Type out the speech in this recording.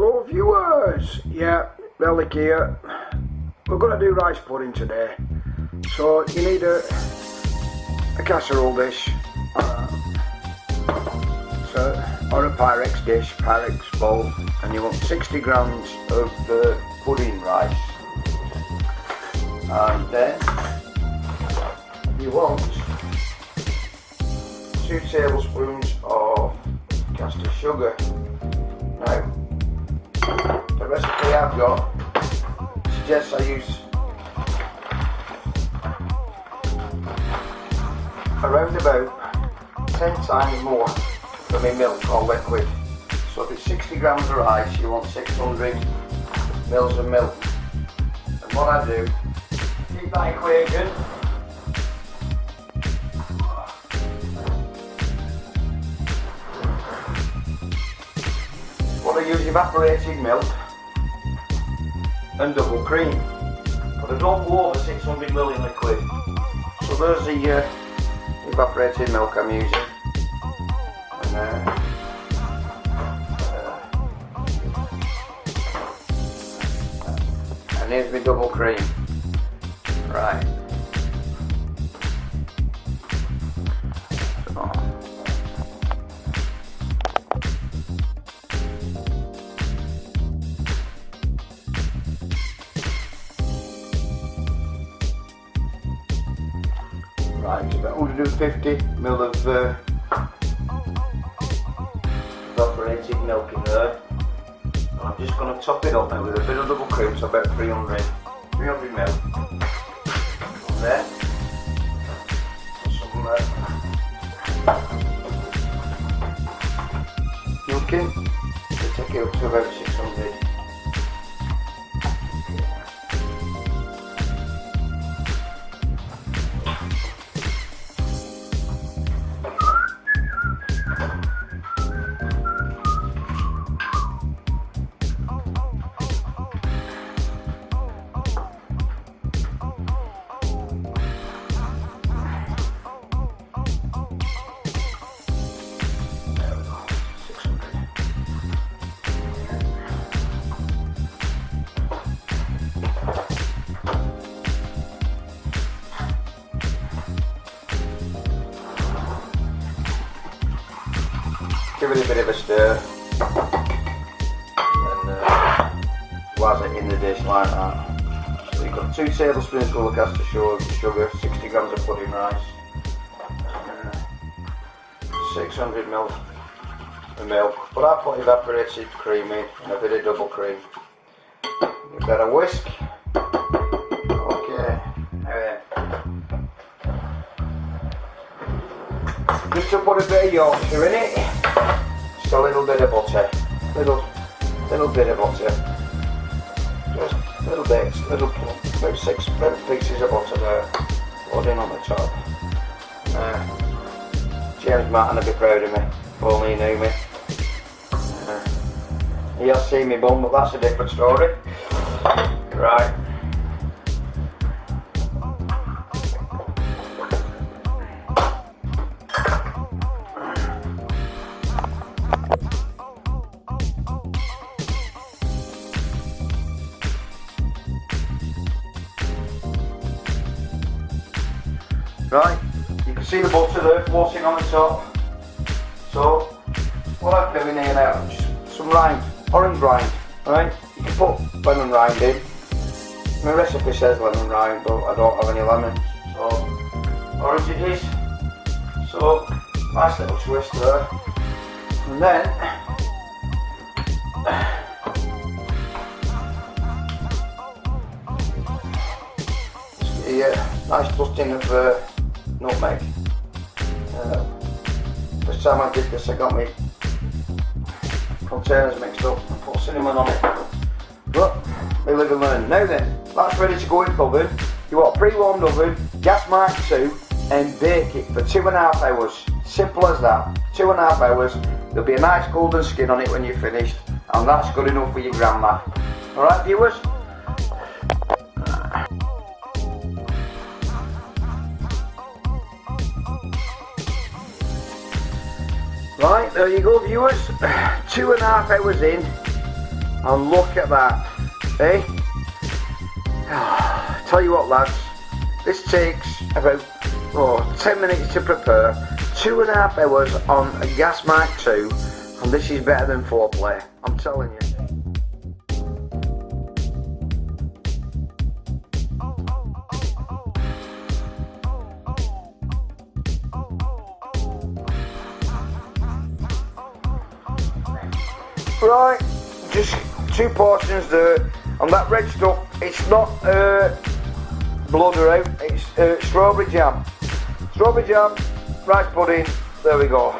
Hello viewers, yeah, Relic here. We're going to do rice pudding today. So you need a casserole dish, or a Pyrex dish, Pyrex bowl, and you want 60 grams of the pudding rice. And then you want 2 tablespoons of caster sugar. Now, the recipe I've got suggests I use around about 10 times more for my milk or liquid. So if it's 60 grams of rice, you want 600 mils of milk. And what I do, keep that equation. What I use evaporated milk and double cream, but I don't go over 600 ml in liquid. So there's the evaporated milk I'm using, and here's my double cream. Right. Right, it's about 150 ml of evaporated milk in there. And I'm just going to top it up now with a bit of double cream, so about 300 ml. And then some milk in to take it up to about 600. Give it a bit of a stir and was it in the dish like that. So you've got 2 tablespoons full of caster sugar, 60 grams of pudding rice, 600 ml of milk, but I put evaporated cream in and a bit of double cream. Give that a whisk. Okay, just to put a bit of Yorkshire in it. Just a little bit of butter, little bit of butter, just little bits, about 6 pieces of butter there, poured in on the top. James Martin would be proud of me, if only he knew me. He has seen me bum, but that's a different story. Right. Right, you can see the butter there floating on the top. So, what I'm doing here now, just some rind, orange rind, right? You can put lemon rind in. My recipe says lemon rind, but I don't have any lemons. So, orange it is. So, nice little twist there. And then, just get a nice dusting of nutmeg. First time I did this, I got my containers mixed up and put cinnamon on it. But we live and learn. Now then, that's ready to go in the oven. You want a pre-warmed oven, gas mark 2, and bake it for 2.5 hours. Simple as that. 2.5 hours. There'll be a nice golden skin on it when you're finished, and that's good enough for your grandma. Alright viewers? Right, there you go viewers, 2.5 hours in, And look at that, eh? Tell you what lads, this takes about 10 minutes to prepare, 2.5 hours on a gas Mark II, and this is better than foreplay, I'm telling you. Right, just 2 portions there, and that red stuff, it's not blood out, it's strawberry jam. Strawberry jam, rice pudding, there we go.